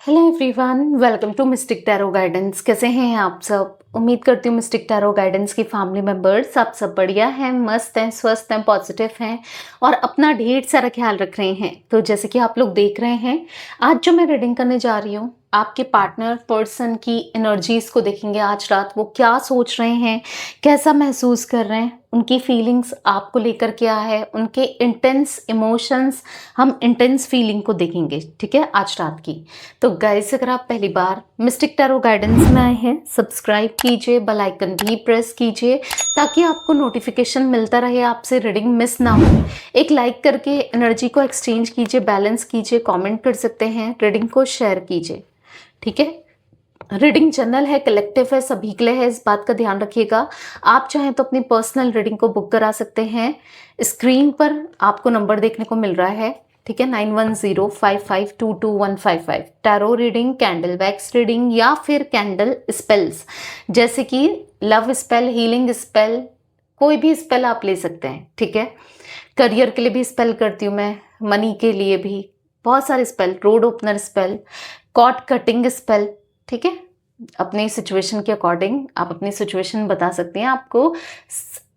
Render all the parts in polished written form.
Hello everyone, welcome to Mystic Tarot Guidance. कैसे हैं आप सब? उम्मीद करती हूँ मिस्टिक टैरो गाइडेंस की फैमिली मेंबर्स आप सब बढ़िया हैं, मस्त हैं, स्वस्थ हैं, पॉजिटिव हैं और अपना ढेर सारा ख्याल रख रहे हैं। तो जैसे कि आप लोग देख रहे हैं, आज जो मैं रीडिंग करने जा रही हूँ, आपके पार्टनर पर्सन की एनर्जीज को देखेंगे। आज रात वो क्या सोच रहे हैं, कैसा महसूस कर रहे हैं, उनकी फीलिंग्स आपको लेकर क्या है, उनके इंटेंस इमोशंस, हम इंटेंस फीलिंग को देखेंगे। ठीक है, आज रात की। तो गाइस, अगर आप पहली बार मिस्टिक टैरो गाइडेंस में आए हैं, सब्सक्राइब कीजिए, बेल आइकन भी प्रेस कीजिए ताकि आपको नोटिफिकेशन मिलता रहे, आपसे रीडिंग मिस ना हो। एक लाइक करके एनर्जी को एक्सचेंज कीजिए, बैलेंस कीजिए, कमेंट कर सकते हैं, रीडिंग को शेयर कीजिए। ठीक है, रीडिंग जनरल है, कलेक्टिव है, सभी के लिए है, इस बात का ध्यान रखिएगा। आप चाहें तो अपनी पर्सनल रीडिंग को बुक करा सकते हैं। स्क्रीन पर आपको नंबर देखने को मिल रहा है, ठीक है, 9105522155। Tarot reading, candle wax reading या फिर कैंडल स्पेल्स, जैसे कि लव स्पेल, हीलिंग स्पेल, कोई भी स्पेल आप ले सकते हैं। ठीक है, करियर के लिए भी स्पेल करती हूँ मैं, मनी के लिए भी बहुत सारे spell, road opener spell, cord cutting spell. ठीक है, अपनी सिचुएशन के अकॉर्डिंग आप अपनी सिचुएशन बता सकते हैं, आपको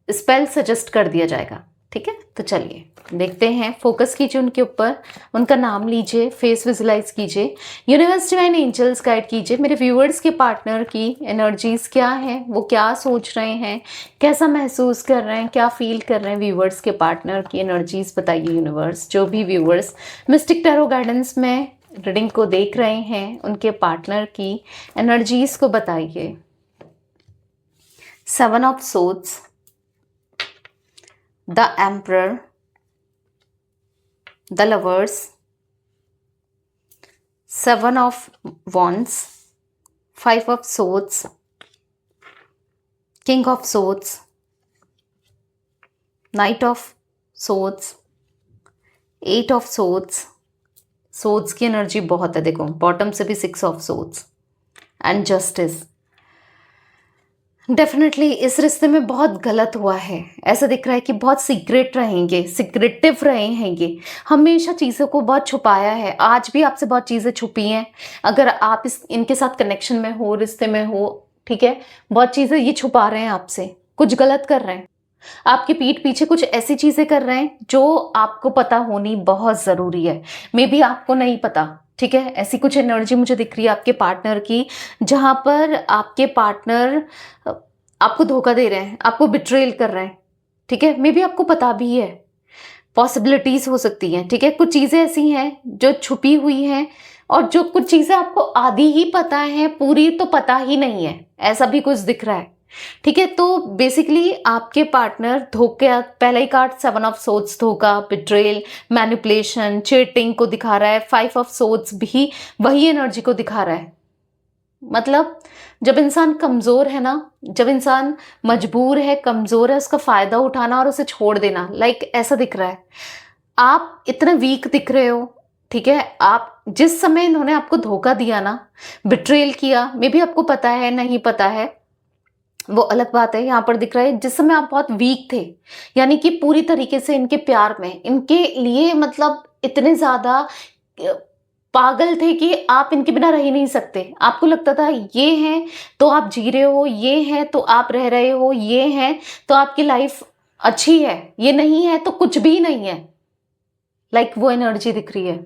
स्पेल सजेस्ट कर दिया जाएगा। ठीक है, तो चलिए देखते हैं। फोकस कीजिए उनके ऊपर, उनका नाम लीजिए, फेस विजुलाइज कीजिए, यूनिवर्स डिवाइन एंजल्स गाइड कीजिए। मेरे व्यूअर्स के पार्टनर की एनर्जीज क्या है, वो क्या सोच रहे हैं, कैसा महसूस कर रहे हैं, क्या फील कर रहे हैं। व्यूअर्स के पार्टनर की एनर्जीज बताइए यूनिवर्स। जो भी व्यूअर्स मिस्टिक टैरो गाइडेंस में रीडिंग को देख रहे हैं, उनके पार्टनर की एनर्जीज को बताइए। 7 of swords, the emperor, the lovers, 7 of wands, 5 of swords, king of swords, night of swords, 8 of swords। Swords की एनर्जी बहुत है, देखो बॉटम से भी 6 of swords and justice. Definitely इस रिश्ते में बहुत गलत हुआ है, ऐसा दिख रहा है कि बहुत सीक्रेट रहेंगे, सीक्रेटिव रहेंगे, हमेशा चीज़ों को बहुत छुपाया है। आज भी आपसे बहुत चीज़ें छुपी हैं। अगर आप इनके साथ कनेक्शन में हो, रिश्ते में हो, ठीक है, बहुत चीज़ें ये छुपा रहे हैं आपसे, कुछ गलत कर रहे हैं, आपकी पीठ पीछे कुछ ऐसी चीजें कर रहे हैं जो आपको पता होनी बहुत जरूरी है। मे बी आपको नहीं पता। ठीक है, ऐसी कुछ एनर्जी मुझे दिख रही है आपके पार्टनर की, जहां पर आपके पार्टनर आपको धोखा दे रहे हैं, आपको बिट्रेल कर रहे हैं। ठीक है, मे बी आपको पता भी है, पॉसिबिलिटीज हो सकती हैं। ठीक है, कुछ चीजें ऐसी हैं जो छुपी हुई हैं और जो कुछ चीजें आपको आधी ही पता है, पूरी तो पता ही नहीं है, ऐसा भी कुछ दिख रहा है। ठीक है, तो बेसिकली आपके पार्टनर धोखे, पहला ही कार्ड 7 ऑफ सोर्ड्स, धोखा, बिट्रेल, मैनिपुलेशन, चीटिंग को दिखा रहा है। 5 ऑफ सोर्ड्स भी वही एनर्जी को दिखा रहा है। मतलब जब इंसान कमजोर है ना, जब इंसान मजबूर है, कमजोर है, उसका फायदा उठाना और उसे छोड़ देना, लाइक ऐसा दिख रहा है। आप इतना वीक दिख रहे हो। ठीक है, आप जिस समय इन्होंने आपको धोखा दिया ना, बिट्रेल किया, मे भी आपको पता है नहीं पता है, वो अलग बात है। यहाँ पर दिख रहा है जिस समय आप बहुत वीक थे, यानी कि पूरी तरीके से इनके प्यार में, इनके लिए मतलब इतने ज्यादा पागल थे कि आप इनके बिना रह ही नहीं सकते। आपको लगता था ये है तो आप जी रहे हो, ये है तो आप रह रहे हो, ये है तो आपकी लाइफ अच्छी है, ये नहीं है तो कुछ भी नहीं है। लाइक वो एनर्जी दिख रही है।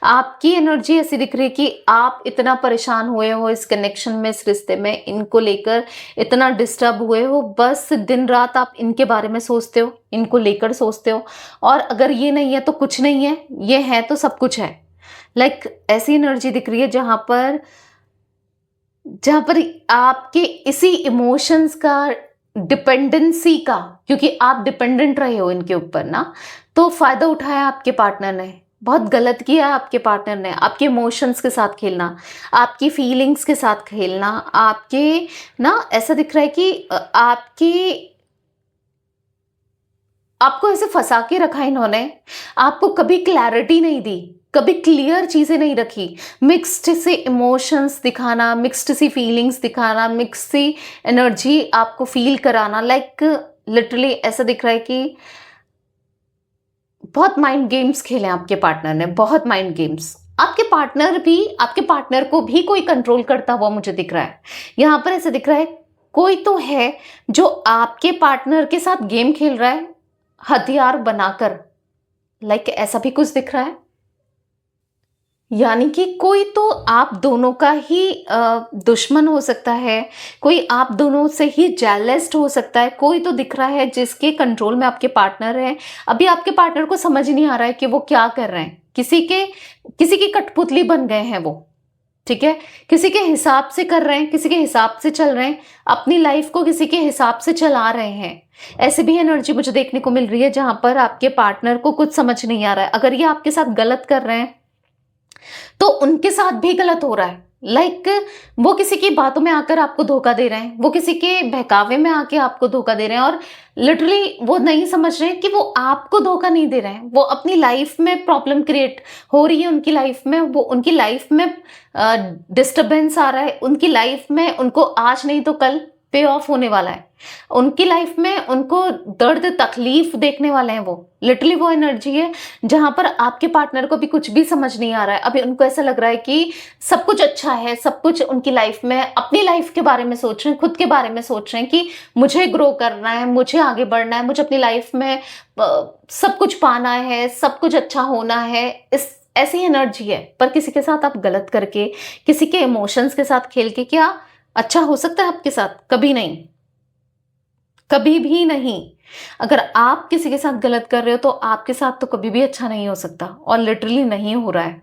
आपकी एनर्जी ऐसी दिख रही है कि आप इतना परेशान हुए हो इस कनेक्शन में, इस रिश्ते में, इनको लेकर इतना डिस्टर्ब हुए हो, बस दिन रात आप इनके बारे में सोचते हो, इनको लेकर सोचते हो। और अगर ये नहीं है तो कुछ नहीं है, ये है तो सब कुछ है। लाइक ऐसी एनर्जी दिख रही है जहां पर आपके इसी इमोशंस का, डिपेंडेंसी का, क्योंकि आप डिपेंडेंट रहे हो इनके ऊपर ना, तो फायदा उठाया आपके पार्टनर ने। बहुत गलत किया आपके पार्टनर ने, आपके इमोशंस के साथ खेलना, आपकी फीलिंग्स के साथ खेलना, आपके ना, ऐसा दिख रहा है कि आपको ऐसे फंसा के रखा इन्होंने, आपको कभी क्लैरिटी नहीं दी, कभी क्लियर चीजें नहीं रखी, मिक्स्ड से इमोशंस दिखाना, मिक्स्ड सी फीलिंग्स दिखाना, मिक्स्ड सी एनर्जी आपको फील कराना। लाइक लिटरली ऐसा दिख रहा है कि बहुत माइंड गेम्स खेले आपके पार्टनर ने, बहुत माइंड गेम्स। आपके पार्टनर को भी कोई कंट्रोल करता हुआ मुझे दिख रहा है। यहाँ पर ऐसे दिख रहा है कोई तो है जो आपके पार्टनर के साथ गेम खेल रहा है हथियार बनाकर, लाइक ऐसा भी कुछ दिख रहा है। यानी कि कोई तो आप दोनों का ही दुश्मन हो सकता है, कोई आप दोनों से ही जेलस्ड हो सकता है, कोई तो दिख रहा है जिसके कंट्रोल में आपके पार्टनर है। अभी आपके पार्टनर को समझ नहीं आ रहा है कि वो क्या कर रहे हैं, किसी की कठपुतली बन गए हैं वो, ठीक है, किसी के हिसाब से कर रहे हैं, किसी के हिसाब से चल रहे हैं, अपनी लाइफ को किसी के हिसाब से चला रहे हैं। ऐसे भी एनर्जी मुझे देखने को मिल रही है जहां पर आपके पार्टनर को कुछ समझ नहीं आ रहा है। अगर ये आपके साथ गलत कर रहे हैं तो उनके साथ भी गलत हो रहा है। लाइक वो किसी की बातों में आकर आपको धोखा दे रहे हैं, वो किसी के बहकावे में आके आपको धोखा दे रहे हैं, और लिटरली वो नहीं समझ रहे हैं कि वो आपको धोखा नहीं दे रहे हैं, वो अपनी लाइफ में प्रॉब्लम क्रिएट हो रही है उनकी लाइफ में, वो उनकी लाइफ में डिस्टरबेंस आ रहा है उनकी लाइफ में, उनको आज नहीं तो कल पे ऑफ होने वाला है उनकी लाइफ में, उनको दर्द तकलीफ देखने वाले हैं वो। लिटरली वो एनर्जी है जहां पर आपके पार्टनर को भी कुछ भी समझ नहीं आ रहा है। अभी उनको ऐसा लग रहा है कि सब कुछ अच्छा है, सब कुछ उनकी लाइफ में, अपनी लाइफ के बारे में सोच रहे हैं, खुद के बारे में सोच रहे हैं कि मुझे ग्रो करना है, मुझे आगे बढ़ना है, मुझे अपनी लाइफ में सब कुछ पाना है, सब कुछ अच्छा होना है। इस ऐसी एनर्जी है। पर किसी के साथ आप गलत करके, किसी के इमोशंस के साथ खेल के क्या अच्छा हो सकता है आपके साथ? कभी नहीं, कभी भी नहीं। अगर आप किसी के साथ गलत कर रहे हो तो आपके साथ तो कभी भी अच्छा नहीं हो सकता, और लिटरली नहीं हो रहा है।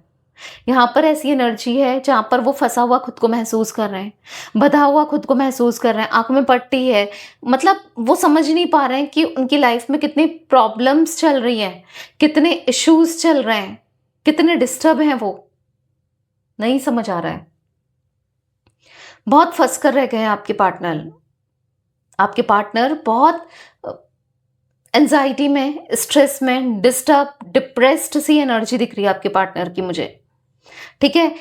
यहाँ पर ऐसी एनर्जी है जहां पर वो फंसा हुआ खुद को महसूस कर रहे हैं, बंधा हुआ खुद को महसूस कर रहे हैं, आंखों में पट्टी है, मतलब वो समझ नहीं पा रहे हैं कि उनकी लाइफ में कितनी प्रॉब्लम्स चल रही हैं, कितने इश्यूज चल रहे हैं, कितने डिस्टर्ब हैं, वो नहीं समझ आ रहा है। बहुत फंस कर रह गए हैं आपके पार्टनर बहुत एंजाइटी में, स्ट्रेस में, डिप्रेस्ड सी एनर्जी दिख रही है आपके पार्टनर की मुझे, ठीक है।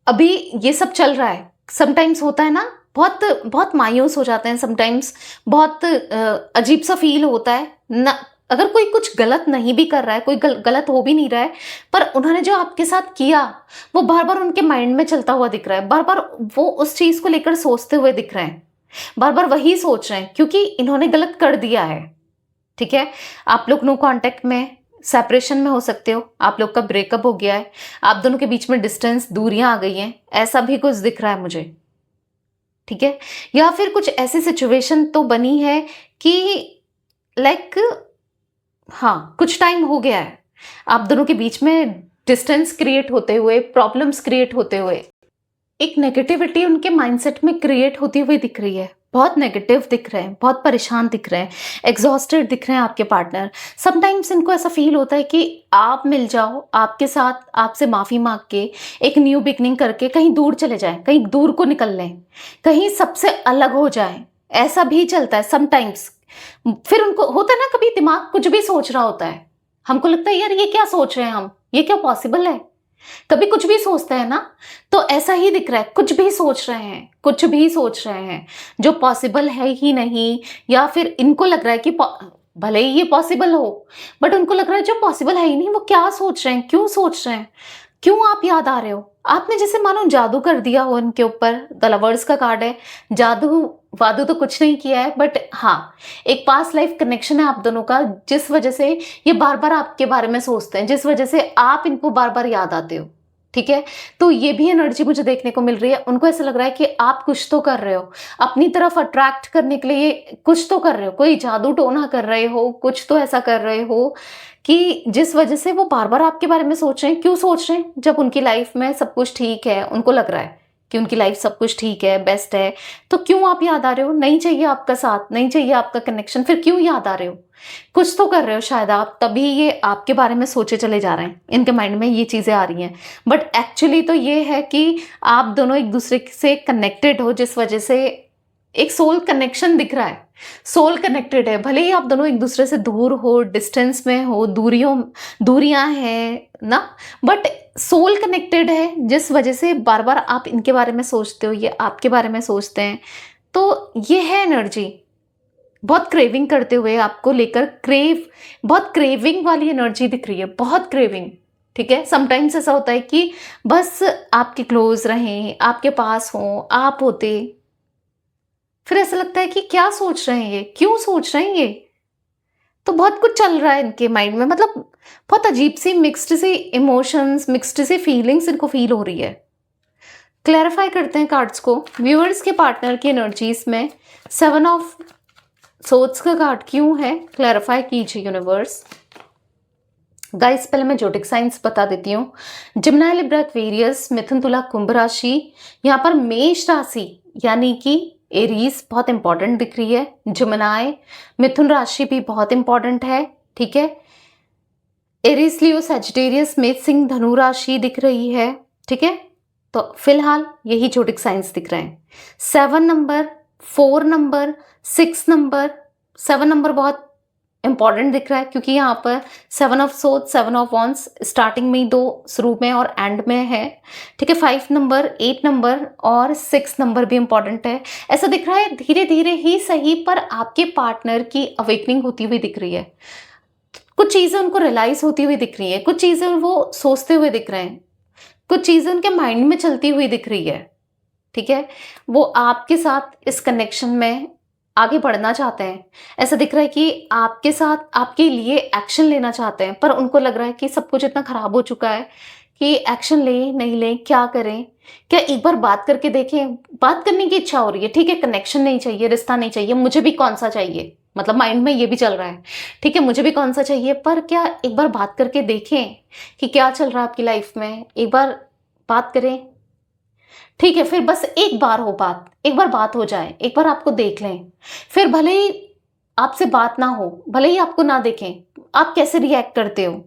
अभी ये सब चल रहा है, समटाइम्स होता है ना, बहुत बहुत मायूस हो जाते हैं, समटाइम्स बहुत अजीब सा फील होता है ना। अगर कोई कुछ गलत नहीं भी कर रहा है, कोई गलत हो भी नहीं रहा है, पर उन्होंने जो आपके साथ किया वो बार बार उनके माइंड में चलता हुआ दिख रहा है, बार बार वो उस चीज को लेकर सोचते हुए दिख रहे हैं, बार बार वही सोच रहे हैं क्योंकि इन्होंने गलत कर दिया है, ठीक है। आप लोग नो कांटेक्ट में, सेपरेशन में हो सकते हो, आप लोग का ब्रेकअप हो गया है, आप दोनों के बीच में डिस्टेंस, दूरियां आ गई हैं, ऐसा भी कुछ दिख रहा है मुझे, ठीक है। या फिर कुछ ऐसी सिचुएशन तो बनी है कि लाइक हाँ, कुछ टाइम हो गया है आप दोनों के बीच में डिस्टेंस क्रिएट होते हुए, प्रॉब्लम्स क्रिएट होते हुए, एक नेगेटिविटी उनके माइंडसेट में क्रिएट होती हुई दिख रही है। बहुत नेगेटिव दिख रहे हैं, बहुत परेशान दिख रहे हैं, एग्जॉस्टेड दिख रहे हैं आपके पार्टनर। समटाइम्स इनको ऐसा फील होता है कि आप मिल जाओ, आपके साथ आपसे माफ़ी मांग के एक न्यू बिगनिंग करके कहीं दूर चले जाएं, कहीं दूर को निकल लें, कहीं सबसे अलग हो जाएं। ऐसा भी चलता है समटाइम्स। फिर उनको होता है ना, कभी दिमाग कुछ भी सोच रहा होता है, हमको लगता है यार ये क्या सोच रहे हैं हम, ये क्या पॉसिबल है, कभी कुछ भी सोचते हैं ना, तो ऐसा ही दिख रहा है, कुछ भी सोच रहे हैं, कुछ भी सोच रहे हैं जो पॉसिबल है ही नहीं, या फिर इनको लग रहा है कि भले ही ये पॉसिबल हो, बट उनको लग रहा है जो पॉसिबल है ही नहीं, वो क्या सोच रहे हैं, क्यों सोच रहे हैं, क्यों आप याद आ रहे हो। आपने जैसे मानो जादू कर दिया हो उनके ऊपर। द लवर्स का कार्ड है, जादू वादू तो कुछ नहीं किया है, बट हाँ, एक पास्ट लाइफ कनेक्शन है आप दोनों का, जिस वजह से ये बार बार आपके बारे में सोचते हैं, जिस वजह से आप इनको बार बार याद आते हो, ठीक है। तो ये भी एनर्जी मुझे देखने को मिल रही है। उनको ऐसा लग रहा है कि आप कुछ तो कर रहे हो, अपनी तरफ अट्रैक्ट करने के लिए कुछ तो कर रहे हो, कोई जादू टोना कर रहे हो, कुछ तो ऐसा कर रहे हो कि जिस वजह से वो बार बार आपके बारे में सोच रहे हैं। क्यों सोच रहे हैं? जब उनकी लाइफ में सब कुछ ठीक है, उनको लग रहा है कि उनकी लाइफ सब कुछ ठीक है, बेस्ट है, तो क्यों आप याद आ रहे हो? नहीं चाहिए आपका साथ, नहीं चाहिए आपका कनेक्शन, फिर क्यों याद आ रहे हो? कुछ तो कर रहे हो शायद आप, तभी ये आपके बारे में सोचे चले जा रहे हैं, इनके माइंड में ये चीज़ें आ रही हैं। बट एक्चुअली तो ये है कि आप दोनों एक दूसरे से कनेक्टेड हो, जिस वजह से एक सोल कनेक्शन दिख रहा है, सोल कनेक्टेड है। भले ही आप दोनों एक दूसरे से दूर हो, डिस्टेंस में हो, दूरियां हैं ना, बट सोल कनेक्टेड है, जिस वजह से बार बार आप इनके बारे में सोचते हो, ये आपके बारे में सोचते हैं। तो ये है एनर्जी, बहुत क्रेविंग करते हुए आपको लेकर, बहुत क्रेविंग वाली एनर्जी दिख रही है, बहुत क्रेविंग। ठीक है, समटाइम्स ऐसा होता है कि बस आपके क्लोज रहें, आपके पास हों, आप होते, फिर ऐसा लगता है कि क्या सोच रहे हैं ये, क्यों सोच रहे हैं ये। तो बहुत कुछ चल रहा है इनके माइंड में, मतलब बहुत अजीब सी मिक्स्ड सी इमोशंस, मिक्स्ड सी फीलिंग्स इनको फील हो रही है। क्लैरिफाई करते हैं कार्ड्स को। व्यूअर्स के पार्टनर की एनर्जीज में 7 ऑफ सोर्ड्स का कार्ड क्यों है, क्लैरिफाई कीजिए यूनिवर्स। गाइस पहले मैं जोडिक साइंस बता देती हूँ। जिम्नाई, लिब्रा, एक्वेरियस, मिथुन, तुला, कुंभ राशि। यहाँ पर मेष राशि यानी कि एरीज बहुत इंपॉर्टेंट दिख रही है। जिम्नाई, मिथुन राशि भी बहुत इंपॉर्टेंट है, ठीक है। एरीज, लियो, सैजिटेरियस, मेष, सिंह, धनु राशि दिख रही है, ठीक है। तो फिलहाल यही जोडिक साइंस दिख रहे हैं। 7 नंबर, 4 नंबर, 6 नंबर। 7 नंबर बहुत इंपॉर्टेंट दिख रहा है क्योंकि यहाँ पर 7 of sword, 7 of wands starting में ही 2 शुरू में और एंड में है, ठीक है। 5 नंबर, 8 नंबर और 6 नंबर भी इंपॉर्टेंट है। ऐसा दिख रहा है धीरे धीरे ही सही पर आपके पार्टनर की अवेकनिंग होती हुई दिख रही है। कुछ चीज़ें उनको रियलाइज होती हुई दिख रही है, कुछ चीज़ें वो सोचते हुए दिख रहे हैं, कुछ चीज़ें उनके माइंड में चलती हुई दिख रही है, ठीक है। वो आपके साथ इस कनेक्शन में आगे बढ़ना चाहते हैं। ऐसा दिख रहा है कि आपके साथ आपके लिए एक्शन लेना चाहते हैं, पर उनको लग रहा है कि सब कुछ इतना खराब हो चुका है कि एक्शन लें नहीं लें, क्या करें, क्या एक बार बात करके देखें। बात करने की इच्छा हो रही है, ठीक है, कनेक्शन नहीं चाहिए, रिश्ता नहीं चाहिए, मुझे भी कौन सा चाहिए, मतलब माइंड में ये भी चल रहा है, ठीक है, मुझे भी कौन सा चाहिए, पर क्या एक बार बात करके देखें कि क्या चल रहा है आपकी लाइफ में, एक बार बात करें, ठीक है। फिर बस एक बार हो बात, एक बार बात हो जाए, एक बार आपको देख लें, फिर भले ही आपसे बात ना हो, भले ही आपको ना देखें, आप कैसे रिएक्ट करते हो।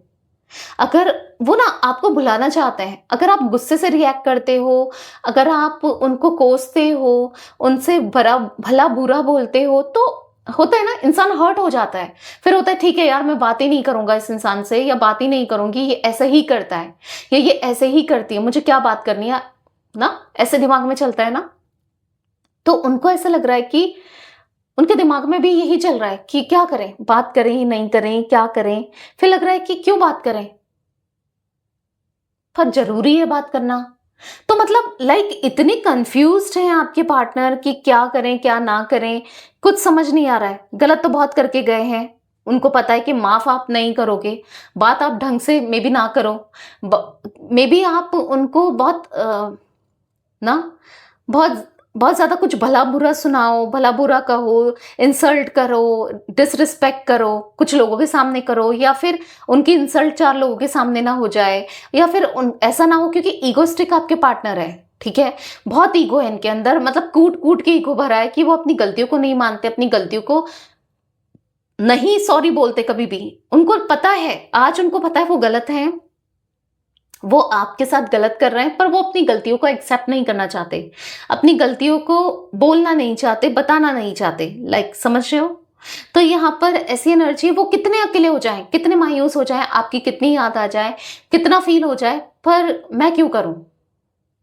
अगर वो ना आपको बुलाना चाहते हैं, अगर आप गुस्से से रिएक्ट करते हो, अगर आप उनको कोसते हो, उनसे भला भला बुरा बोलते हो, तो होता है ना, इंसान हर्ट हो जाता है। फिर होता है ठीक है यार, मैं बात ही नहीं करूंगा इस इंसान से, या बात ही नहीं करूंगी, ये ऐसे ही करता है या ये ऐसे ही करती है, मुझे क्या बात करनी है ना, ऐसे दिमाग में चलता है ना। तो उनको ऐसा लग रहा है कि उनके दिमाग में भी यही चल रहा है कि क्या करें, बात करें नहीं करें, क्या करें। फिर लग रहा है कि क्यों बात करें, पर जरूरी है बात करना। तो मतलब लाइक इतने कंफ्यूज्ड हैं आपके पार्टनर कि क्या करें क्या ना करें, कुछ समझ नहीं आ रहा है। गलत तो बहुत करके गए हैं, उनको पता है कि माफ आप नहीं करोगे, बात आप ढंग से मे बी ना करो, मे बी आप उनको बहुत ना बहुत बहुत ज़्यादा कुछ भला बुरा सुनाओ, भला बुरा कहो, इंसल्ट करो, डिसरिस्पेक्ट करो, कुछ लोगों के सामने करो, या फिर उनकी इंसल्ट 4 लोगों के सामने ना हो जाए, या फिर ऐसा ना हो, क्योंकि ईगोस्टिक आपके पार्टनर है, ठीक है। बहुत ईगो है इनके अंदर, मतलब कूट कूट के ईगो भरा है कि वो अपनी गलतियों को नहीं मानते, अपनी गलतियों को नहीं सॉरी बोलते कभी भी। उनको पता है, आज उनको पता है वो गलत है, वो आपके साथ गलत कर रहे हैं, पर वो अपनी गलतियों को एक्सेप्ट नहीं करना चाहते, अपनी गलतियों को बोलना नहीं चाहते, बताना नहीं चाहते, लाइक समझ रहे हो। तो यहाँ पर ऐसी एनर्जी, वो कितने अकेले हो जाएं, कितने मायूस हो जाएं, आपकी कितनी याद आ जाए, कितना फील हो जाए, पर मैं क्यों करूं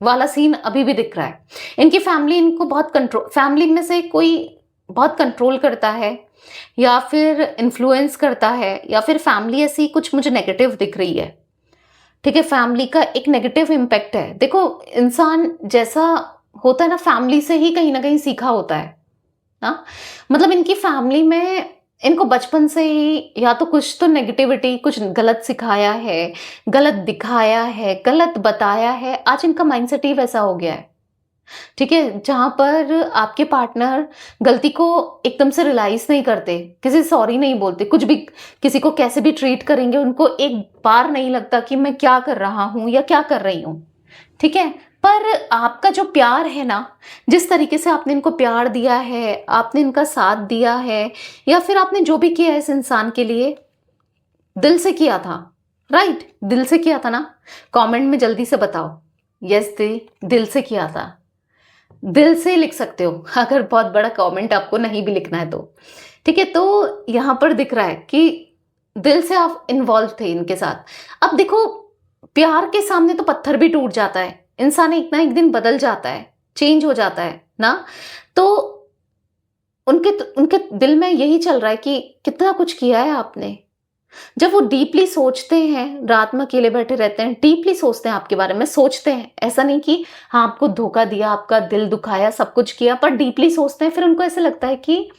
वाला सीन अभी भी दिख रहा है। इनकी फैमिली इनको बहुत कंट्रोल, फैमिली में से कोई बहुत कंट्रोल करता है, या फिर इन्फ्लुएंस करता है, या फिर फैमिली ऐसी कुछ मुझे नेगेटिव दिख रही है, ठीक है। फैमिली का एक नेगेटिव इम्पैक्ट है। देखो, इंसान जैसा होता है ना, फैमिली से ही कहीं ना कहीं सीखा होता है ना। मतलब इनकी फैमिली में इनको बचपन से ही या तो कुछ तो नेगेटिविटी, कुछ गलत सिखाया है, गलत दिखाया है, गलत बताया है, आज इनका माइंडसेट ही वैसा हो गया है, ठीक है। जहां पर आपके पार्टनर गलती को एकदम से रियलाइज नहीं करते, किसी से सॉरी नहीं बोलते, कुछ भी किसी को कैसे भी ट्रीट करेंगे, उनको एक बार नहीं लगता कि मैं क्या कर रहा हूं या क्या कर रही हूं, ठीक है। पर आपका जो प्यार है ना, जिस तरीके से आपने इनको प्यार दिया है, आपने इनका साथ दिया है, या फिर आपने जो भी किया है इस इंसान के लिए, दिल से किया था, राइट, दिल से किया था ना। कमेंट में जल्दी से बताओ, यस दिल से किया था। दिल से लिख सकते हो अगर बहुत बड़ा कमेंट आपको नहीं भी लिखना है तो, ठीक है। तो यहाँ पर दिख रहा है कि दिल से आप इन्वॉल्व थे इनके साथ। अब देखो, प्यार के सामने तो पत्थर भी टूट जाता है, इंसान एक ना एक दिन बदल जाता है, चेंज हो जाता है ना। तो उनके दिल में यही चल रहा है कि कितना कुछ किया है आपने, जब वो डीपली सोचते हैं, रात में अकेले बैठे रहते हैं, डीपली सोचते हैं आपके बारे में, सोचते हैं, ऐसा नहीं कि हाँ आपको धोखा दिया, आपका दिल दुखाया, सब कुछ किया, पर डीपली सोचते हैं, फिर उनको ऐसा लगता है कि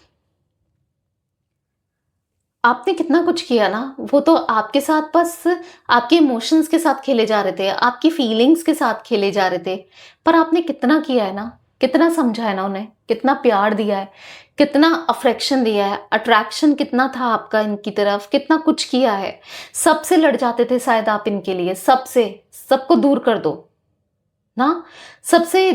आपने कितना कुछ किया ना, वो तो आपके साथ बस आपके इमोशंस के साथ खेले जा रहे थे, आपकी फीलिंग्स के साथ खेले जा रहे थे, पर आपने कितना किया है ना, कितना समझा है ना उन्हें, कितना प्यार दिया है, कितना अफेक्शन दिया है, अट्रैक्शन कितना था आपका इनकी तरफ, कितना कुछ किया है। सबसे लड़ जाते थे शायद आप इनके लिए, सबसे, सबको दूर कर दो ना, सबसे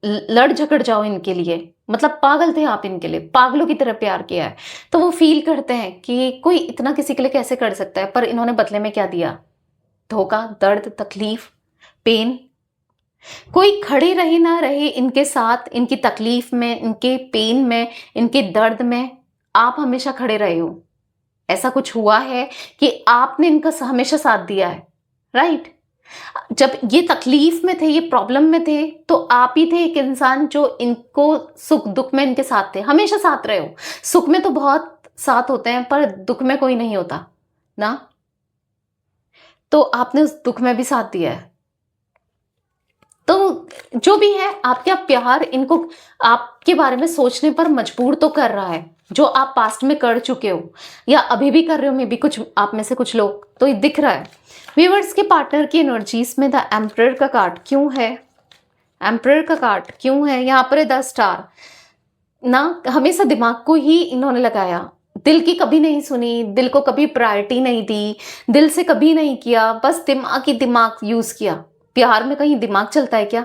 लड़ झगड़ जाओ इनके लिए, मतलब पागल थे आप इनके लिए, पागलों की तरह प्यार किया है। तो वो फील करते हैं कि कोई इतना किसी के लिए कैसे कर सकता है, पर इन्होंने बदले में क्या दिया? धोखा, दर्द, तकलीफ, पेन। कोई खड़े रहे ना रहे इनके साथ, इनकी तकलीफ में, इनके पेन में, इनके दर्द में, आप हमेशा खड़े रहे हो। ऐसा कुछ हुआ है कि आपने इनका हमेशा साथ दिया है, राइट? जब ये तकलीफ में थे, ये प्रॉब्लम में थे, तो आप ही थे एक इंसान जो इनको सुख दुख में इनके साथ थे, हमेशा साथ रहे हो। सुख में तो बहुत साथ होते हैं, पर दुख में कोई नहीं होता ना, तो आपने उस दुख में भी साथ दिया है। तो जो भी है, आपका प्यार इनको आपके बारे में सोचने पर मजबूर तो कर रहा है, जो आप पास्ट में कर चुके हो या अभी भी कर रहे हो, मे बी कुछ आप में से कुछ लोग, तो ये दिख रहा है। व्यूअर्स के पार्टनर की एनर्जीज में द एम्परर का कार्ड क्यों है? एम्परर का कार्ड क्यों है यहाँ पर? 10 स्टार ना, हमेशा दिमाग को ही इन्होंने लगाया, दिल की कभी नहीं सुनी, दिल को कभी प्रायोरिटी नहीं दी, दिल से कभी नहीं किया, बस दिमाग ही दिमाग यूज किया। प्यार में कहीं दिमाग चलता है क्या?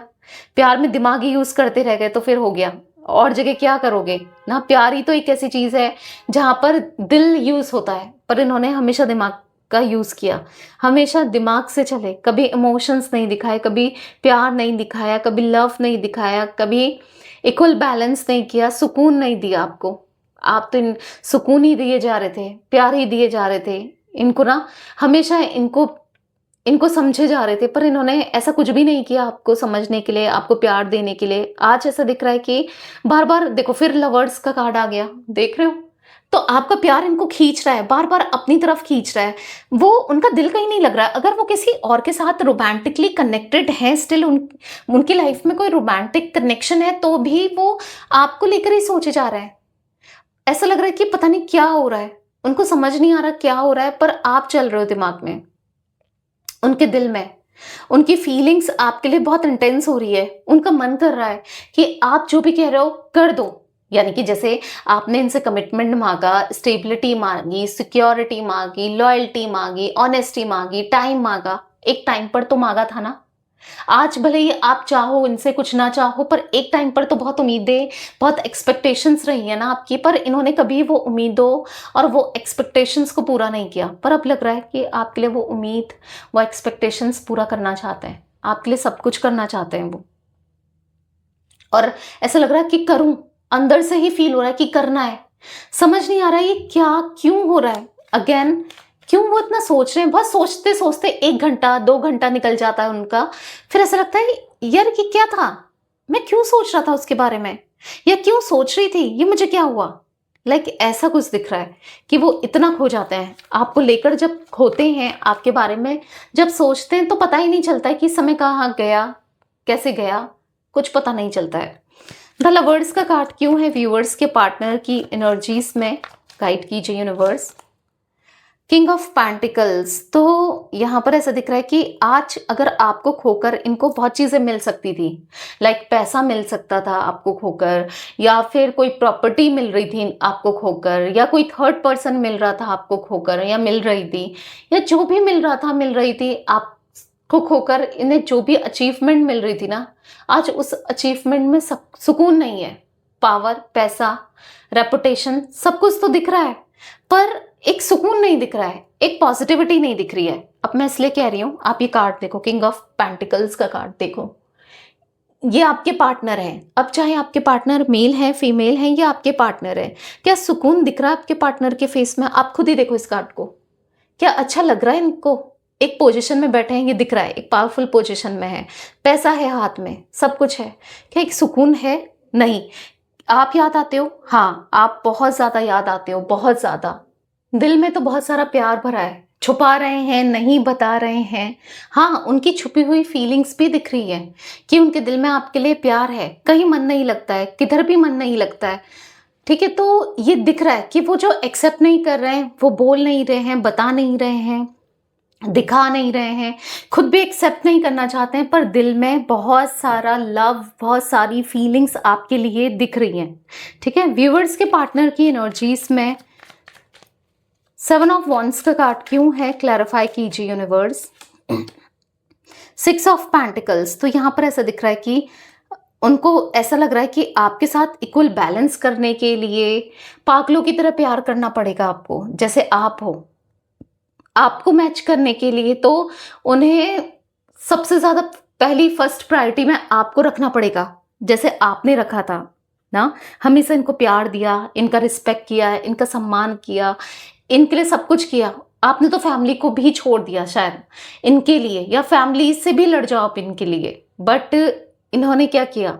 प्यार में दिमाग ही यूज करते रह गए तो फिर हो गया, और जगह क्या करोगे ना। प्यार ही तो एक ऐसी चीज है जहां पर दिल यूज होता है, पर इन्होंने हमेशा दिमाग का यूज किया, हमेशा दिमाग से चले, कभी इमोशंस नहीं दिखाए, कभी प्यार नहीं दिखाया, कभी लव नहीं दिखाया, कभी इक्वल बैलेंस नहीं किया, सुकून नहीं दिया आपको। आप तो इन सुकून ही दिए जा रहे थे, प्यार ही दिए जा रहे थे इनको ना, हमेशा इनको इनको समझे जा रहे थे, पर इन्होंने ऐसा कुछ भी नहीं किया आपको समझने के लिए, आपको प्यार देने के लिए। आज ऐसा दिख रहा है कि बार बार देखो, फिर लवर्स का कार्ड आ गया, देख रहे हो? तो आपका प्यार इनको खींच रहा है, बार बार अपनी तरफ खींच रहा है, वो उनका दिल कहीं नहीं लग रहा है। अगर वो किसी और के साथ रोमांटिकली कनेक्टेड है, स्टिल उनकी लाइफ में कोई रोमांटिक कनेक्शन है, तो भी वो आपको लेकर ही सोचे जा रहा है। ऐसा लग रहा है कि पता नहीं क्या हो रहा है, उनको समझ नहीं आ रहा क्या हो रहा है, पर आप चल रहे हो दिमाग में, उनके दिल में। उनकी फीलिंग्स आपके लिए बहुत इंटेंस हो रही है, उनका मन कर रहा है कि आप जो भी कह रहे हो कर दो। यानी कि जैसे आपने इनसे कमिटमेंट मांगा, स्टेबिलिटी मांगी, सिक्योरिटी मांगी, लॉयल्टी मांगी, ऑनेस्टी मांगी, टाइम मांगा, एक टाइम पर तो मांगा था ना। आज भले ही आप चाहो इनसे कुछ ना चाहो, पर एक टाइम पर तो बहुत उम्मीदें, बहुत एक्सपेक्टेशंस रही है ना आपकी, पर इन्होंने कभी वो उम्मीदों और वो एक्सपेक्टेशंस को पूरा नहीं किया। पर अब लग रहा है कि आपके लिए वो उम्मीद, वो एक्सपेक्टेशंस पूरा करना चाहते हैं, आपके लिए सब कुछ करना चाहते हैं वो। और ऐसा लग रहा है कि करूं, अंदर से ही फील हो रहा है कि करना है। समझ नहीं आ रहा है ये क्या क्यों हो रहा है। अगेन, क्यों वो इतना सोच रहे हैं? बस सोचते सोचते 1 घंटा 2 घंटा निकल जाता है उनका, फिर ऐसा लगता है यार कि क्या था, मैं क्यों सोच रहा था उसके बारे में, या क्यों सोच रही थी, ये मुझे क्या हुआ। ऐसा कुछ दिख रहा है कि वो इतना खो जाते हैं आपको लेकर। जब खोते हैं आपके बारे में, जब सोचते हैं, तो पता ही नहीं चलता है कि समय कहाँ गया, कैसे गया, कुछ पता नहीं चलता है। द लवर्स का कार्ड क्यों है व्यूअर्स के पार्टनर की एनर्जीज में? गाइड कीजिए यूनिवर्स। किंग ऑफ पेंटिकल्स, तो यहाँ पर ऐसा दिख रहा है कि आज अगर आपको खोकर इनको बहुत चीजें मिल सकती थी, पैसा मिल सकता था आपको खोकर, या फिर कोई प्रॉपर्टी मिल रही थी आपको खोकर, या कोई थर्ड पर्सन मिल रहा था आपको खोकर, या मिल रही थी, या जो भी मिल रहा था मिल रही थी आपको खोकर, इन्हें जो भी अचीवमेंट मिल रही थी ना, आज उस अचीवमेंट में सब सुकून नहीं है। पावर, पैसा, रेपुटेशन, सब कुछ तो दिख रहा है, पर एक सुकून नहीं दिख रहा है, एक पॉजिटिविटी नहीं दिख रही है। अब मैं इसलिए कह रही हूं, आप ये कार्ड देखो, किंग ऑफ पेंटिकल्स का कार्ड देखो, ये आपके पार्टनर है। अब चाहे आपके पार्टनर मेल है, फीमेल है, या आपके पार्टनर है, क्या सुकून दिख रहा है आपके पार्टनर के फेस में? आप खुद ही देखो इस कार्ड को, क्या अच्छा लग रहा है इनको? एक पोजीशन में बैठे हैं, ये दिख रहा है, एक पावरफुल पोजीशन में है, पैसा है हाथ में, सब कुछ है, क्या एक सुकून है? नहीं। आप याद आते हो? हाँ, आप बहुत ज्यादा याद आते हो, बहुत ज्यादा। दिल में तो बहुत सारा प्यार भरा है, छुपा रहे हैं, नहीं बता रहे हैं। हाँ, उनकी छुपी हुई फीलिंग्स भी दिख रही है कि उनके दिल में आपके लिए प्यार है, कहीं मन नहीं लगता है, किधर भी मन नहीं लगता है। ठीक है, तो ये दिख रहा है कि वो जो एक्सेप्ट नहीं कर रहे हैं, वो बोल नहीं रहे हैं, बता नहीं रहे हैं, दिखा नहीं रहे हैं, खुद भी एक्सेप्ट नहीं करना चाहते हैं, पर दिल में बहुत सारा लव, बहुत सारी फीलिंग्स आपके लिए दिख रही हैं। ठीक है, व्यूअर्स के पार्टनर की एनर्जीज में 7 ऑफ वॉन्ड्स का कार्ड क्यों है, क्लैरिफाई कीजिए यूनिवर्स। 6 ऑफ पेंटिकल्स, तो यहाँ पर ऐसा दिख रहा है कि उनको ऐसा लग रहा है कि आपके साथ इक्वल बैलेंस करने के लिए पागलों की तरह प्यार करना पड़ेगा आपको, जैसे आप हो। आपको मैच करने के लिए तो उन्हें सबसे ज़्यादा पहली फर्स्ट प्रायोरिटी में आपको रखना पड़ेगा, जैसे आपने रखा था ना। हमेशा इनको प्यार दिया, इनका रिस्पेक्ट किया, इनका सम्मान किया, इनके लिए सब कुछ किया। आपने तो फैमिली को भी छोड़ दिया शायद इनके लिए, या फैमिली से भी लड़ जाओ आप इनके लिए। बट इन्होंने क्या किया,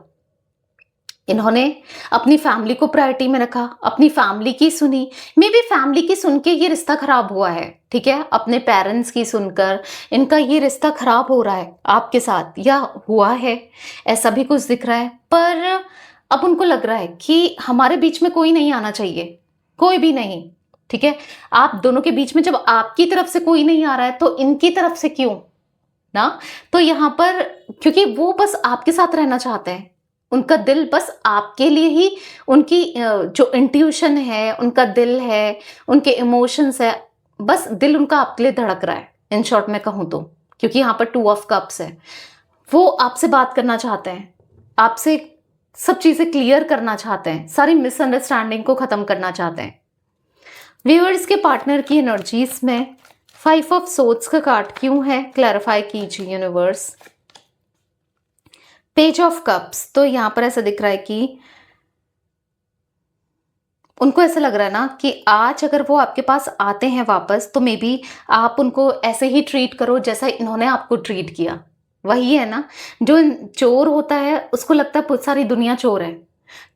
इन्होंने अपनी फैमिली को प्रायोरिटी में रखा, अपनी फैमिली की सुनी। मे बी फैमिली की सुन के ये रिश्ता खराब हुआ है, ठीक है, अपने पेरेंट्स की सुनकर इनका ये रिश्ता खराब हो रहा है आपके साथ, या हुआ है, ऐसा भी कुछ दिख रहा है। पर अब उनको लग रहा है कि हमारे बीच में कोई नहीं आना चाहिए, कोई भी नहीं। ठीक है, आप दोनों के बीच में जब आपकी तरफ से कोई नहीं आ रहा है तो इनकी तरफ से क्यों ना। तो यहाँ पर क्योंकि वो बस आपके साथ रहना चाहते हैं, उनका दिल बस आपके लिए ही, उनकी जो इंट्यूशन है, उनका दिल है, उनके इमोशंस है, बस दिल उनका आपके लिए धड़क रहा है, इन शॉर्ट में कहूँ तो। क्योंकि यहाँ पर 2 ऑफ कप्स है, वो आपसे बात करना चाहते हैं, आपसे सब चीजें क्लियर करना चाहते हैं, सारी मिसअंडरस्टैंडिंग को खत्म करना चाहते हैं। व्यूअर्स के पार्टनर की एनर्जीज में 5 ऑफ सोर्ड्स का कार्ड क्यों है, क्लैरिफाई कीजिए यूनिवर्स। पेज ऑफ कप्स, तो यहां पर ऐसा दिख रहा है कि उनको ऐसा लग रहा है ना कि आज अगर वो आपके पास आते हैं वापस, तो मे बी आप उनको ऐसे ही ट्रीट करो जैसा इन्होंने आपको ट्रीट किया। वही है ना, जो चोर होता है उसको लगता है बहुत सारी दुनिया चोर है,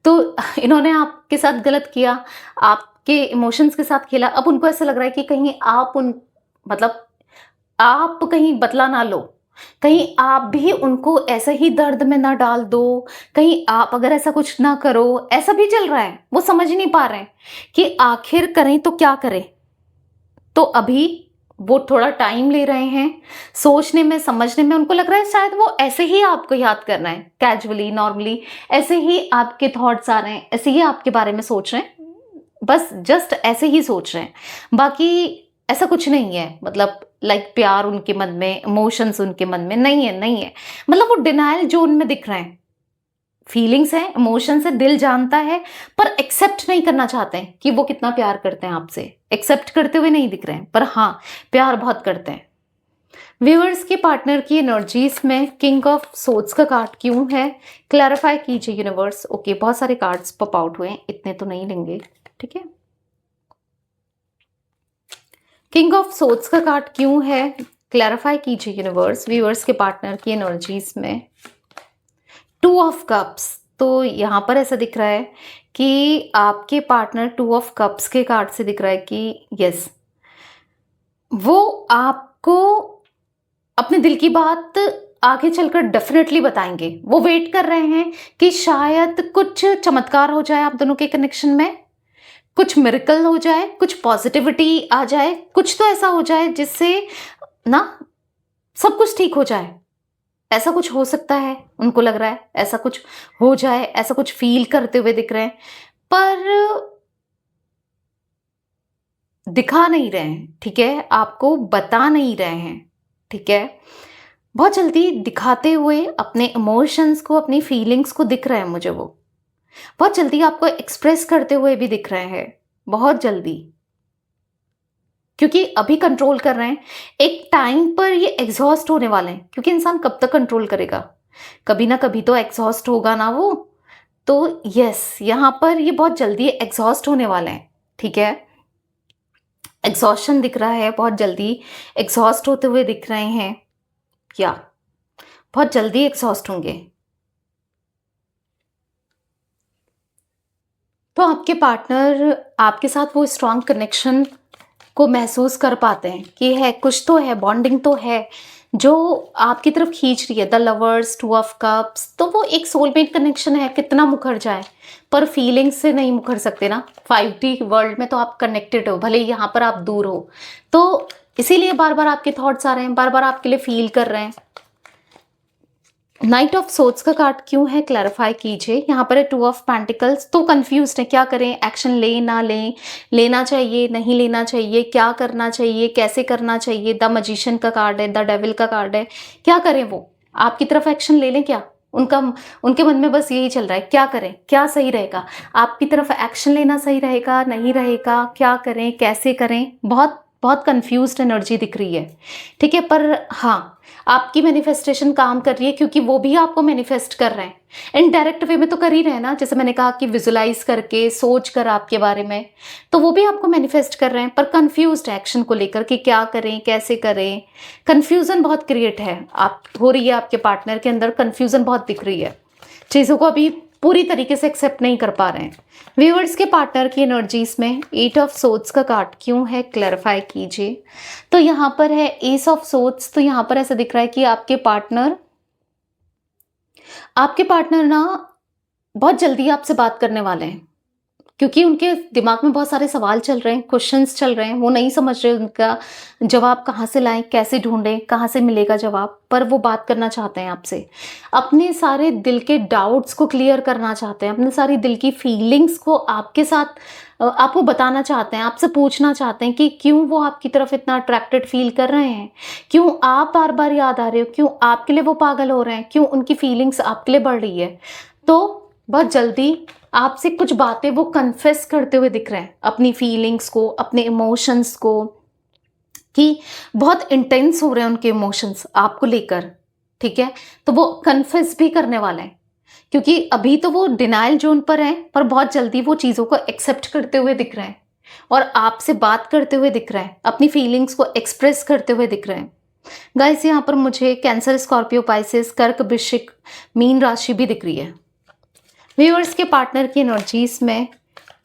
तो इन्होंने आपके साथ गलत किया, आपके इमोशंस के साथ खेला। अब उनको ऐसा लग रहा है कि कहीं आप उन मतलब आप कहीं बदला ना लो, कहीं आप भी उनको ऐसे ही दर्द में ना डाल दो, कहीं आप अगर ऐसा कुछ ना करो। ऐसा भी चल रहा है, वो समझ नहीं पा रहे हैं कि आखिर करें तो क्या करें। तो अभी वो थोड़ा टाइम ले रहे हैं सोचने में, समझने में। उनको लग रहा है शायद वो ऐसे ही आपको याद करना है, कैजुअली, नॉर्मली, ऐसे ही आपके थॉट्स आ रहे हैं, ऐसे ही आपके बारे में सोच रहे हैं, बस जस्ट ऐसे ही सोच रहे हैं। बाकी ऐसा कुछ नहीं है, मतलब लाइक प्यार उनके मन में, इमोशंस उनके मन में नहीं है, नहीं है। मतलब वो डिनायल जोन में दिख रहे हैं, फीलिंग्स है, इमोशंस है, दिल जानता है, पर एक्सेप्ट नहीं करना चाहते हैं कि वो कितना प्यार करते हैं आपसे। एक्सेप्ट करते हुए नहीं दिख रहे हैं, पर हाँ, प्यार बहुत करते हैं। व्यूअर्स के पार्टनर की एनर्जीज में किंग ऑफ सोर्ड्स का कार्ड क्यों है, क्लैरिफाई कीजिए यूनिवर्स। ओके, बहुत सारे कार्ड्स पॉप आउट हुए हैं, इतने तो नहीं लेंगे, ठीक है। किंग ऑफ सोर्ड्स का कार्ड क्यों है, क्लैरिफाई कीजिए यूनिवर्स। व्यूअर्स के पार्टनर की एनर्जीज में 2 ऑफ कप्स, तो यहां पर ऐसा दिख रहा है कि आपके पार्टनर 2 ऑफ कप्स के कार्ड से दिख रहा है कि यस, वो आपको अपने दिल की बात आगे चलकर डेफिनेटली बताएंगे। वो वेट कर रहे हैं कि शायद कुछ चमत्कार हो जाए आप दोनों के कनेक्शन में, कुछ मिरेकल हो जाए, कुछ पॉजिटिविटी आ जाए, कुछ तो ऐसा हो जाए जिससे ना सब कुछ ठीक हो जाए। ऐसा कुछ हो सकता है, उनको लग रहा है ऐसा कुछ हो जाए, ऐसा कुछ फील करते हुए दिख रहे हैं, पर दिखा नहीं रहे हैं, ठीक है, आपको बता नहीं रहे हैं, ठीक है। बहुत जल्दी दिखाते हुए अपने इमोशंस को, अपनी फीलिंग्स को दिख रहे हैं मुझे वो, बहुत जल्दी आपको एक्सप्रेस करते हुए भी दिख रहे हैं, बहुत जल्दी। क्योंकि अभी कंट्रोल कर रहे हैं, एक टाइम पर ये एग्जॉस्ट होने वाले हैं, क्योंकि इंसान कब तक कंट्रोल करेगा, कभी ना कभी तो एग्जॉस्ट होगा ना वो। तो यस, यहाँ पर ये बहुत जल्दी एग्जॉस्ट होने वाले हैं, ठीक है। एग्जॉस्शन दिख रहा है, बहुत जल्दी एग्जॉस्ट होते हुए दिख रहे हैं, या बहुत जल्दी एग्जॉस्ट होंगे। तो आपके पार्टनर आपके साथ वो स्ट्रॉन्ग कनेक्शन को महसूस कर पाते हैं कि है कुछ तो है, बॉन्डिंग तो है जो आपकी तरफ खींच रही है। द लवर्स, 2 ऑफ कप्स, तो वो एक सोलमेट कनेक्शन है, कितना मुखर जाए पर फीलिंग्स से नहीं मुखर सकते ना। 5D वर्ल्ड में तो आप कनेक्टेड हो, भले यहाँ पर आप दूर हो, तो इसीलिए बार बार आपके थॉट्स आ रहे हैं, बार बार आपके लिए फील कर रहे हैं। नाइट ऑफ सोर्ड्स का कार्ड क्यों है, क्लैरिफाई कीजिए। यहाँ पर है 2 ऑफ पेंटिकल्स, तो कंफ्यूज्ड है, क्या करें, एक्शन लें ना लें, लेना चाहिए नहीं लेना चाहिए, क्या करना चाहिए कैसे करना चाहिए। द मैजिशियन का कार्ड है, द डेविल का कार्ड है, क्या करें, वो आपकी तरफ एक्शन ले लें क्या, उनके मन में बस यही चल रहा है, क्या करें, क्या सही रहेगा, आपकी तरफ एक्शन लेना सही रहेगा नहीं रहेगा, क्या करें कैसे करें। बहुत बहुत कंफ्यूज्ड एनर्जी दिख रही है, ठीक है। पर हाँ, आपकी मैनिफेस्टेशन काम कर रही है क्योंकि वो भी आपको मैनिफेस्ट कर रहे हैं। इनडायरेक्ट वे में तो कर ही रहे हैं ना, जैसे मैंने कहा कि विजुलाइज करके, सोच कर आपके बारे में, तो वो भी आपको मैनिफेस्ट कर रहे हैं, पर कंफ्यूज्ड एक्शन को लेकर कि क्या करें कैसे करें। कंफ्यूजन बहुत क्रिएट है आप हो रही है, आपके पार्टनर के अंदर कंफ्यूजन बहुत दिख रही है, चीज़ों को अभी पूरी तरीके से एक्सेप्ट नहीं कर पा रहे हैं। व्यूअर्स के पार्टनर की एनर्जीज में 8 ऑफ सोर्ड्स का कार्ड क्यों है, क्लैरिफाई कीजिए। तो यहाँ पर है एस ऑफ सोर्ड्स, तो यहाँ पर ऐसा दिख रहा है कि आपके पार्टनर ना बहुत जल्दी आपसे बात करने वाले हैं, क्योंकि उनके दिमाग में बहुत सारे सवाल चल रहे हैं, क्वेश्चंस चल रहे हैं, वो नहीं समझ रहे उनका जवाब कहाँ से लाएं, कैसे ढूंढें, कहाँ से मिलेगा जवाब, पर वो बात करना चाहते हैं आपसे, अपने सारे दिल के डाउट्स को क्लियर करना चाहते हैं, अपने सारी दिल की फीलिंग्स को आपके साथ आपको बताना चाहते हैं, आपसे पूछना चाहते हैं कि क्यों वो आपकी तरफ इतना अट्रैक्टेड फील कर रहे हैं, क्यों आप बार बार याद आ रहे हो, क्यों आपके लिए वो पागल हो रहे हैं, क्यों उनकी फीलिंग्स आपके लिए बढ़ रही है। तो बहुत जल्दी आपसे कुछ बातें वो कन्फेस करते हुए दिख रहे हैं, अपनी फीलिंग्स को, अपने इमोशंस को, कि बहुत इंटेंस हो रहे हैं उनके इमोशंस आपको लेकर, ठीक है। तो वो कन्फेस भी करने वाले हैं, क्योंकि अभी तो वो डिनाइल जोन पर हैं, पर बहुत जल्दी वो चीज़ों को एक्सेप्ट करते हुए दिख रहे हैं और आपसे बात करते हुए दिख रहे हैं, अपनी फीलिंग्स को एक्सप्रेस करते हुए दिख रहे हैं। गाइस, यहाँ पर मुझे कैंसर, स्कॉर्पियो, पाइसेस, कर्क, वृश्चिक, मीन राशि भी दिख रही है। व्यूअर्स के पार्टनर की एनर्जीज में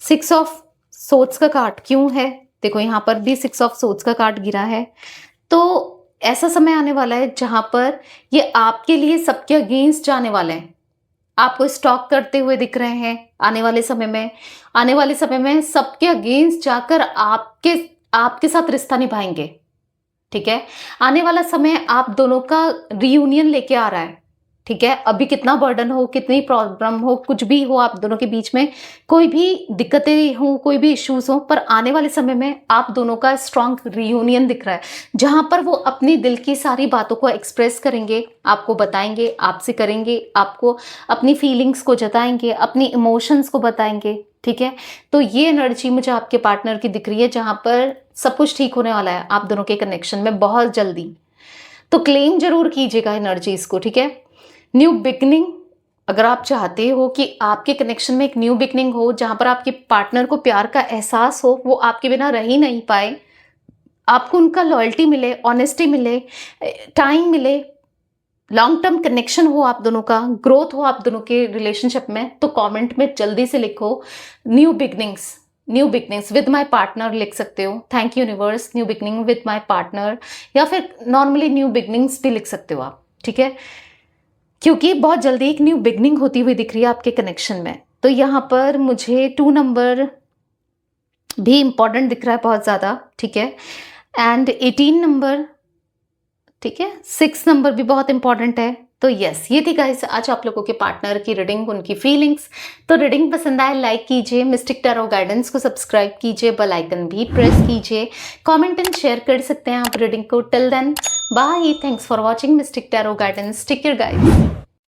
6 ऑफ सोर्ड्स का कार्ड क्यों है, देखो यहाँ पर भी 6 ऑफ सोर्ड्स का कार्ड गिरा है। तो ऐसा समय आने वाला है जहां पर ये आपके लिए सबके अगेंस्ट जाने वाले हैं, आपको स्टॉक करते हुए दिख रहे हैं। आने वाले समय में सबके अगेंस्ट जाकर आपके साथ रिश्ता निभाएंगे, ठीक है। आने वाला समय आप दोनों का रियूनियन लेके आ रहा है, ठीक है। अभी कितना बर्डन हो, कितनी प्रॉब्लम हो, कुछ भी हो, आप दोनों के बीच में कोई भी दिक्कतें हो, कोई भी इश्यूज हो, पर आने वाले समय में आप दोनों का स्ट्रॉन्ग रियूनियन दिख रहा है, जहां पर वो अपनी दिल की सारी बातों को एक्सप्रेस करेंगे, आपको बताएंगे, आपसे करेंगे, आपको अपनी फीलिंग्स को जताएंगे, अपनी इमोशंस को बताएंगे, ठीक है। तो ये एनर्जी मुझे आपके पार्टनर की दिख रही है, जहां पर सब कुछ ठीक होने वाला है आप दोनों के कनेक्शन में बहुत जल्दी। तो क्लेम जरूर कीजिएगा एनर्जीज को, ठीक है। न्यू बिगनिंग, अगर आप चाहते हो कि आपके कनेक्शन में एक न्यू बिगनिंग हो, जहां पर आपके पार्टनर को प्यार का एहसास हो, वो आपके बिना रह ही नहीं पाए, आपको उनका लॉयल्टी मिले, ऑनेस्टी मिले, टाइम मिले, लॉन्ग टर्म कनेक्शन हो, आप दोनों का ग्रोथ हो आप दोनों के रिलेशनशिप में, तो कमेंट में जल्दी से लिखो new beginnings with my partner लिख सकते हो। Thank you universe, new beginning with my partner, या फिर नॉर्मली न्यू बिगनिंग्स भी लिख सकते हो आप, ठीक है, क्योंकि बहुत जल्दी एक न्यू बिगनिंग होती हुई दिख रही है आपके कनेक्शन में। तो यहाँ पर मुझे 2 नंबर भी इंपॉर्टेंट दिख रहा है बहुत ज़्यादा, ठीक है, एंड 18 नंबर, ठीक है, 6 नंबर भी बहुत इंपॉर्टेंट है। तो यस, ये थी गाइस आज आप लोगों के पार्टनर की रीडिंग, उनकी फीलिंग्स। तो रीडिंग पसंद आए लाइक कीजिए, मिस्टिक टैरो गाइडेंस को सब्सक्राइब कीजिए, बेल आइकन भी प्रेस कीजिए, कमेंट एंड शेयर कर सकते हैं आप रीडिंग को। Till then bye, thanks for watching Mystic Tarot Guidance, take care guys.